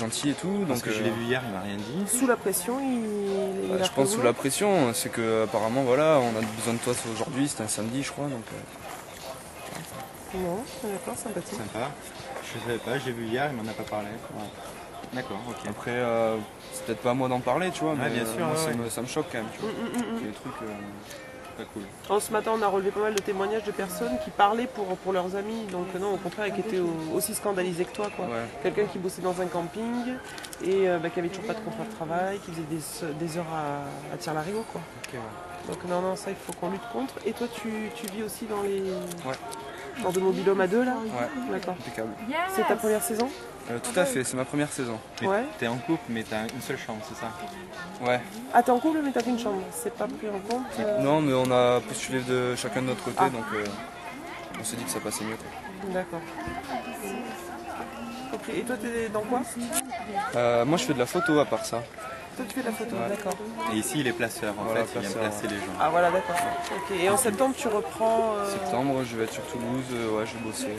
gentil et tout. Parce donc que je l'ai vu hier, il m'a rien dit. Sous la pression, il a je pense sous la pression, c'est que apparemment voilà, on a besoin de toi aujourd'hui, c'était un samedi je crois. Donc, Non, d'accord, sympathique. Sympa. Je savais pas, je l'ai vu hier, il m'en a pas parlé. Ouais. D'accord, ok. Après, c'est peut-être pas à moi d'en parler, tu vois, mais bien sûr, moi, ça me choque quand même. Tu vois. C'est des trucs pas cool. Ce matin, on a relevé pas mal de témoignages de personnes qui parlaient pour leurs amis, donc non, au contraire, qui étaient aussi scandalisés que toi, quoi. Ouais. Quelqu'un qui bossait dans un camping et qui avait toujours pas de contrat de travail, qui faisait des heures à Tire-Larigot, quoi. Okay, ouais. Donc non, ça, il faut qu'on lutte contre. Et toi, tu vis aussi dans les... Ouais. Dans de mobil-home à deux, là? Ouais, d'accord. Impeccable. C'est ta première saison? Tout à fait, c'est ma première saison. Ouais. T'es en couple, mais t'as une seule chambre, c'est ça? Ouais. Ah, t'es en couple, mais t'as qu'une chambre? C'est pas pris en compte Non, mais on a postulé de chacun de notre côté, donc on s'est dit que ça passait mieux. D'accord. Ok, et toi, t'es dans quoi? Moi, je fais de la photo à part ça. Toi, tu fais de la photo, d'accord. Et ici, il est placeur, en fait, il vient placer les gens. Ah, voilà, d'accord. Ok, et en septembre, tu reprends... Septembre, je vais être sur Toulouse, ouais, je vais bosser.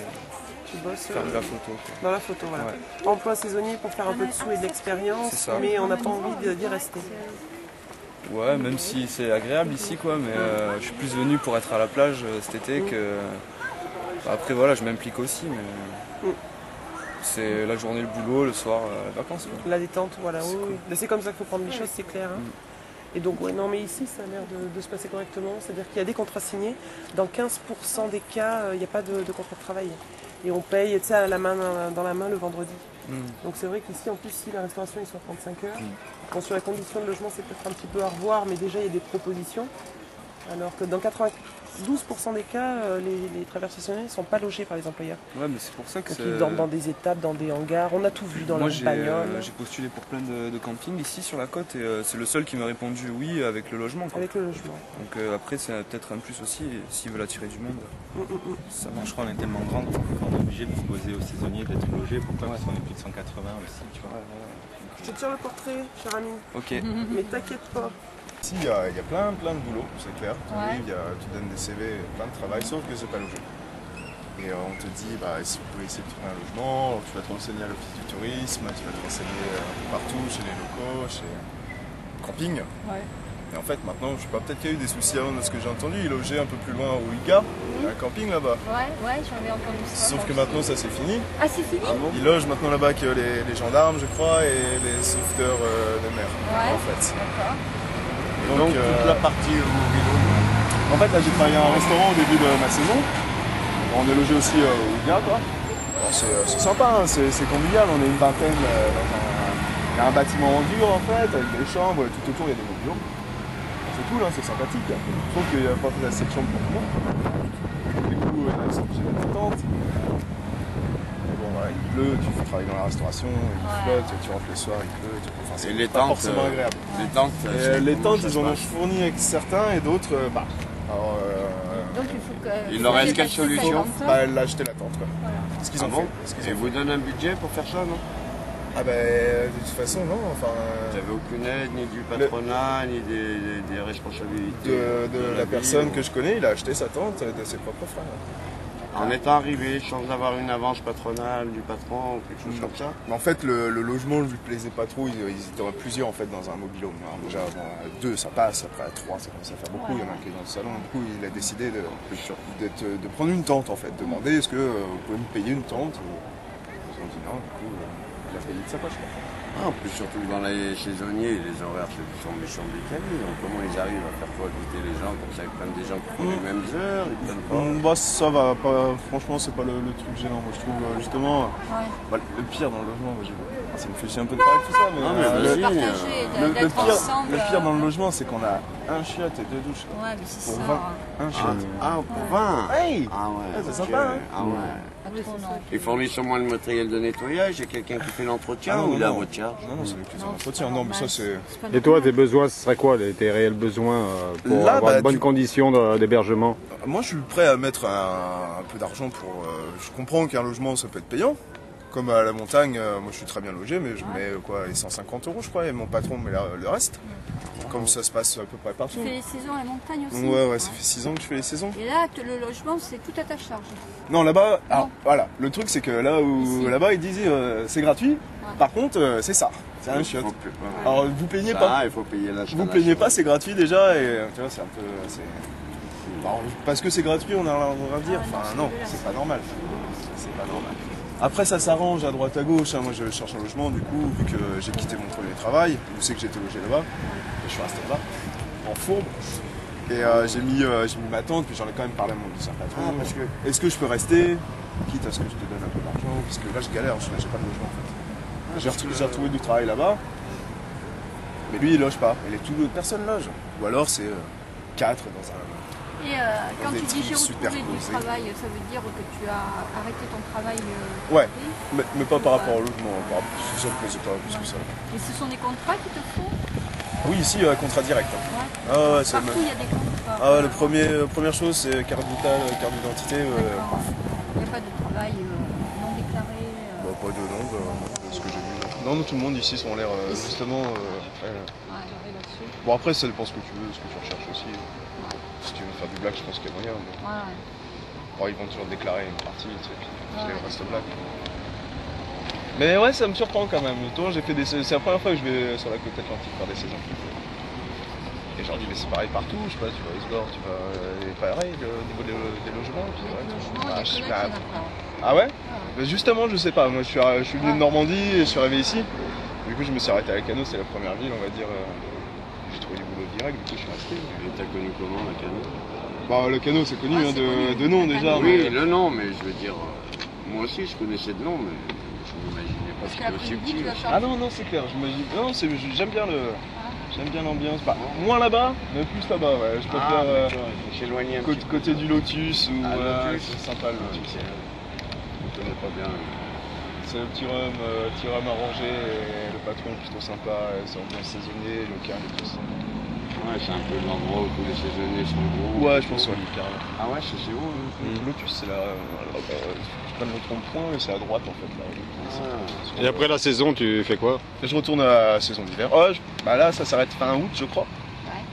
Tu bosses faire de la photo. Quoi. Dans la photo, voilà. Ouais. Emploi saisonnier pour faire un peu de sous et de l'expérience, mais on n'a pas envie d'y rester. Ouais, même si c'est agréable ici, quoi, mais je suis plus venu pour être à la plage cet été que... Après, voilà, je m'implique aussi, mais... C'est la journée, le boulot, le soir, les vacances. Quoi. La détente, voilà. Oui. Mais c'est comme ça qu'il faut prendre les choses, c'est clair. Hein. Et donc, ouais, non, mais ici, ça a l'air de se passer correctement. C'est-à-dire qu'il y a des contrats signés. Dans 15% des cas, il n'y a pas de contrat de travail. Et on paye, tu sais, à la main, dans la main le vendredi. Donc c'est vrai qu'ici, en plus, si la restauration, ils sont à 35 heures. Bon, sur la condition de logement, c'est peut-être un petit peu à revoir, mais déjà, il y a des propositions. Alors que dans 92% des cas, les travailleurs saisonniers ne sont pas logés par les employeurs. Ouais, mais c'est pour ça que ils dorment dans des étables, dans des hangars. On a tout vu dans la bagnole. J'ai postulé pour plein de campings ici sur la côte et c'est le seul qui m'a répondu oui avec le logement. Quoi. Avec le logement. Donc après, c'est peut-être un plus aussi s'ils veulent attirer du monde. Ça marche, je crois qu'on est tellement grand qu'on est obligé de proposer aux saisonniers d'être logés. Pourquoi? Parce qu'on est plus de 180 aussi. Tu vois. Je tire le portrait, cher ami. Ok. Mais t'inquiète pas. Ici, il y a plein de boulot, c'est clair. Tu arrives, tu donnes des CV, plein de travail, sauf que c'est pas logé. Et on te dit, si vous pouvez essayer de trouver un logement, tu vas te renseigner à l'office du tourisme, tu vas te renseigner partout, chez les locaux, chez camping. Ouais. Et en fait, maintenant, je sais pas, peut-être qu'il y a eu des soucis avant de ce que j'ai entendu. Il logeait un peu plus loin au Iga, il y a un camping là-bas. Ouais, j'avais entendu ça. Sauf que maintenant, ça c'est fini. Ah, c'est fini? Il loge maintenant là-bas que les gendarmes, je crois, et les sauveteurs de mer, en fait. D'accord. Donc toute la partie en fait, là, j'ai travaillé à un restaurant au début de ma saison. On est logé aussi au Iga, quoi. C'est sympa, hein, c'est convivial. On est une vingtaine. Il y a un bâtiment en dur, en fait, avec des chambres. Tout autour, il y a des mobiles. C'est cool, hein, c'est sympathique. Sauf qu'il n'y a pas assez de chambres pour tout le monde. Du coup, là, c'est obligé d'être en tente. Bon, voilà, il pleut, tu travailles dans la restauration, il flotte, tu rentres le soir, il pleut. Enfin, c'est pas forcément agréable. Les tentes, ils en ont fourni avec certains et d'autres, donc il faut que... Il leur reste quelle solution? Elle a acheté la tente, quoi. Voilà. Ce qu'ils ont fait. Et vous donnez un budget pour faire ça, non? Ah de toute façon, non. Enfin, vous n'avez aucune aide, ni du patronat, ni des responsabilités de la personne que je connais, il a acheté sa tente de ses propres frères. En étant arrivé, sans avoir une avance patronale du patron ou quelque chose comme ça? En fait, le logement ne lui plaisait pas trop. Ils étaient plusieurs en fait dans un mobil-home. Déjà, deux, ça passe. Après, trois, ça commence à faire beaucoup. Il y en a un qui est dans le salon. Du coup, il a décidé de prendre une tente en fait. Demander est-ce que vous pouvez me payer une tente? Ils ont dit non. Du coup, il a payé de sa poche. En plus, surtout dans les saisonniers, les horaires sont méchants décalés. Donc, comment ils arrivent à faire cohabiter les gens comme ça? Ils prennent des gens qui font les mêmes heures, ils prennent pas. Ça va pas. Franchement, c'est pas le truc gênant. Moi, je trouve justement le pire dans le logement. Ça me fait chier un peu de parler de tout ça, mais le pire dans le logement, c'est qu'on a un chiotte et deux douches. Ouais, mais c'est pour ça. 20, un chiotte. Pour 20? Hey, ah ouais, c'est sympa, hein? Ah ouais. Ils fournissent au moins le matériel de nettoyage, il y a quelqu'un qui fait l'entretien ou il est à votre charge? Non, c'est avec les entretiens. Non, mais ça c'est... Et toi, tes besoins, ce serait quoi, tes réels besoins pour avoir de bonnes conditions d'hébergement? Moi, je suis prêt à mettre un peu d'argent pour... je comprends qu'un logement, ça peut être payant. Comme à la montagne, moi je suis très bien logé, mais je mets les 150 €, je crois, et mon patron met le reste. Comme ça se passe à peu près partout. Tu fais les saisons à la montagne aussi? Ouais, ça fait 6 ans que je fais les saisons. Et là, le logement, c'est tout à ta charge? Non, là-bas, voilà, le truc c'est que là-bas ils disent c'est gratuit, Par contre, c'est ça, c'est un chiotte. Alors vous plaignez ça, pas. Il faut payer la Vous plaignez pas, c'est gratuit déjà et tu vois, c'est un peu. Alors, parce que c'est gratuit, on a rien à dire. Enfin non, c'est pas normal. C'est pas normal. Après ça s'arrange à droite à gauche. Moi je cherche un logement du coup, vu que j'ai quitté mon premier travail, je sais que j'étais logé là-bas, et je suis resté là-bas, en fourbe. Et j'ai mis ma tante, puis j'en ai quand même parlé à mon ancien patron. Parce que est-ce que je peux rester, quitte à ce que je te donne un peu d'argent, parce que là je galère, j'ai pas de logement en fait. J'ai retrouvé du travail là-bas, mais lui il loge pas, et personne loge. Ou alors c'est 4 dans un. Et quand tu dis j'ai retrouvé du travail, ça veut dire que tu as arrêté ton travail ouais, mais pas par rapport au logement, c'est sûr que c'est pas plus que ça. Et ce sont des contrats qui te font? Oui, ici, contrat direct. Hein. Ouais. Ah, ouais, partout, il y a des contrats. Ah, la première chose, c'est carte vitale, carte d'identité. Il n'y a pas de travail non déclaré Bah, pas de nom, de ce que j'ai vu. Non, tout le monde ici sont l'air justement. Bon, après, ça dépend ce que tu veux, ce que tu recherches aussi. Si tu veux faire du black, je pense qu'il y a moyen. Mais... Bon, ils vont toujours déclarer une partie, tu sais, puis le reste black. Mais ouais, ça me surprend quand même. C'est la première fois que je vais sur la côte atlantique faire des saisons. Et je leur dis, mais c'est pareil partout, je sais pas, tu vas à Osgore, tu vas. Pareil au niveau des logements. Puis, ah ouais, mais justement, je sais pas. Moi, je suis venu de Normandie et je suis arrivé ici. Du coup, je me suis arrêté à Lacanau, c'est la première ville, on va dire. J'ai trouvé du boulot direct, du coup, je suis resté. Et t'as connu comment Lacanau? Bah, Lacanau, c'est connu de nom déjà. Oui, le nom, mais je veux dire, moi aussi, je connaissais de nom, mais. Je m'imaginais pas que c'était aussi petit. Ah non, c'est clair, j'imagine. Non, j'aime bien l'ambiance. Bah, moins là-bas, mais plus là-bas, ouais. Je préfère côté du Lotus ou c'est sympa le Lotus. Je connais pas bien. C'est le petit rhum arrangé et le patron est plutôt sympa, c'est ambiance saisonnier, local et tout ça. Ouais, c'est un peu l'endroit où tous les saisonniers sont gros. Ouais, je pense ouais, carrément. Ah ouais, c'est où Le Lotus, c'est là. Je me trompe point, mais c'est à droite en fait. Là. Et après la saison, tu fais quoi? Je retourne à la saison d'hiver. Oh, bah là, ça s'arrête fin août, je crois. Ouais.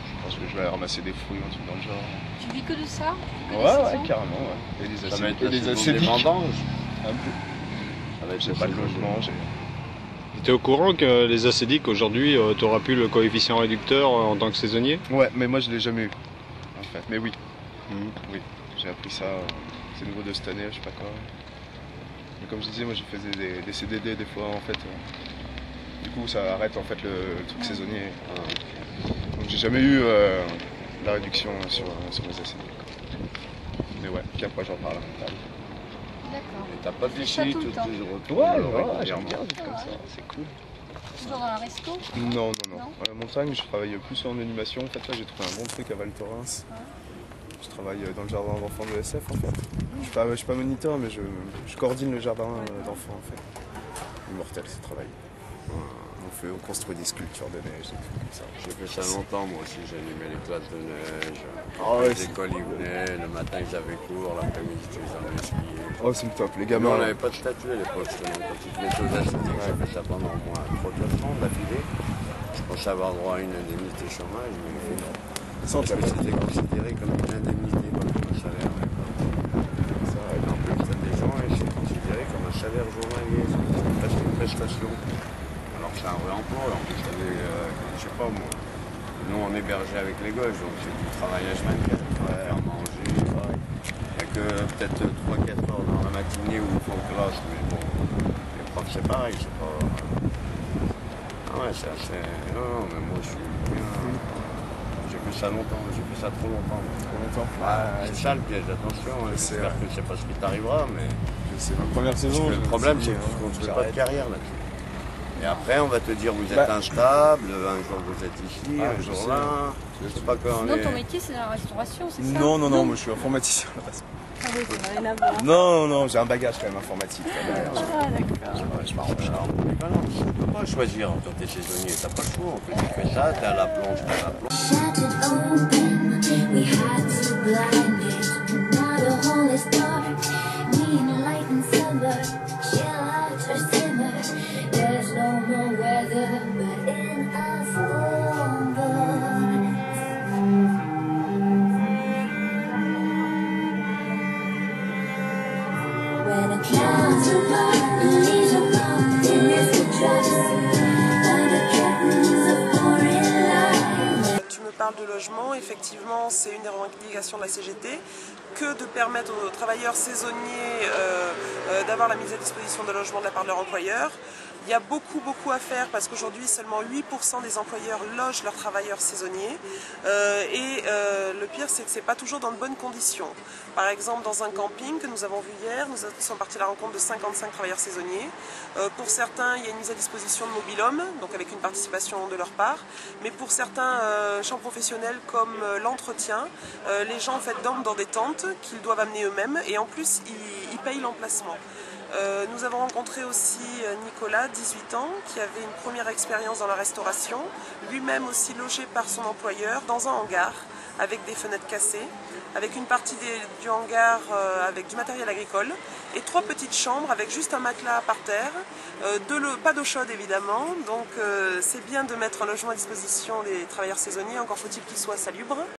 Je pense que je vais aller ramasser des fruits, un truc dans le genre. Tu vis que de ça? Ouais, carrément. Ouais. Et des acédiques. Un peu. J'ai pas de logement. Tu es au courant que les acédiques, aujourd'hui, tu auras plus le coefficient réducteur en tant que saisonnier? Ouais, mais moi je l'ai jamais eu, en fait. Mais oui. Oui, j'ai appris ça. C'est nouveau de cette année, je sais pas quoi. Mais comme je disais, moi je faisais des CDD des fois, en fait. Du coup, ça arrête en fait le truc saisonnier. Donc j'ai jamais eu la réduction sur mes acédiques. Mais ouais, puis après j'en parle à mon table. D'accord. Et t'as pas de ici tout le temps? Ouais, j'aime bien vivre comme ça, c'est cool. Toujours dans un resto? Non. Montagne, je travaille plus en animation. En fait, là, j'ai trouvé un bon truc à Val Thorens. Je travaille dans le jardin d'enfants de l'ESF, en fait. Je suis pas moniteur, mais je coordonne le jardin d'enfants, en fait. Immortel, ce travail. On construit des sculptures de neige, des trucs comme ça. J'ai fait ça longtemps, moi aussi, j'animais les classes de neige. Les écoles, ils venaient, le matin, ils avaient cours, l'après-midi, ils les emmenaient skier. Oh, c'est le top, les gamins. On n'avait pas de statut à l'époque, c'était une petite méthode acédique. J'ai fait ça pendant au moins 3-4 ans d'affilée. Je pensais avoir droit à une indemnité chômage, mais parce que c'était considéré comme une indemnité, comme un salaire. En plus, t'as des gens, et c'est considéré comme un salaire journalier, c'est presque une prestation. Alors que c'est un vrai emploi, en plus, je sais pas moi. Nous, on hébergeait avec les gosses, donc c'est du travail à H24, faire manger. Il n'y a que peut-être 3-4 heures dans la matinée où ils font classe, mais bon, les profs c'est pareil, c'est pas. Ah ouais, c'est assez. Non, mais moi je suis bien. J'ai fait ça longtemps, j'ai fait ça trop longtemps. C'est ça le piège, attention, j'espère que c'est pas ce qui t'arrivera, mais. C'est ma première saison. Le problème, c'est qu'on ne fait pas de carrière là-dessus. Et après, on va te dire, vous êtes instable, un jour vous êtes ici, un jour là. Je sais pas quand. Sinon, ton métier, c'est dans la restauration, c'est ça? Non, moi je suis informaticien à la base. Ah oui, ça n'a rien à voir. Non, j'ai un bagage quand même informatique. Ah, d'accord. Je m'arrange. Tu ne peux pas choisir quand t'es saisonnier, t'as pas le choix. En fait, tu fais ça, t'es à la plonge, t'es à la plonge. When the clouds are low, the leaves are low, c'est une des revendications de la CGT, que de permettre aux travailleurs saisonniers d'avoir la mise à disposition de logements de la part de leur employeur. Il y a beaucoup à faire parce qu'aujourd'hui seulement 8% des employeurs logent leurs travailleurs saisonniers le pire c'est que ce n'est pas toujours dans de bonnes conditions. Par exemple dans un camping que nous avons vu hier, nous sommes partis à la rencontre de 55 travailleurs saisonniers. Pour certains il y a une mise à disposition de mobil-home, donc avec une participation de leur part, mais pour certains champs professionnels comme l'entretien, les gens en fait dorment dans des tentes qu'ils doivent amener eux-mêmes et en plus ils payent l'emplacement. Nous avons rencontré aussi Nicolas, 18 ans, qui avait une première expérience dans la restauration, lui-même aussi logé par son employeur dans un hangar avec des fenêtres cassées, avec une partie du hangar avec du matériel agricole et 3 petites chambres avec juste un matelas par terre, pas d'eau chaude évidemment, donc c'est bien de mettre un logement à disposition des travailleurs saisonniers, encore faut-il qu'il soit salubre.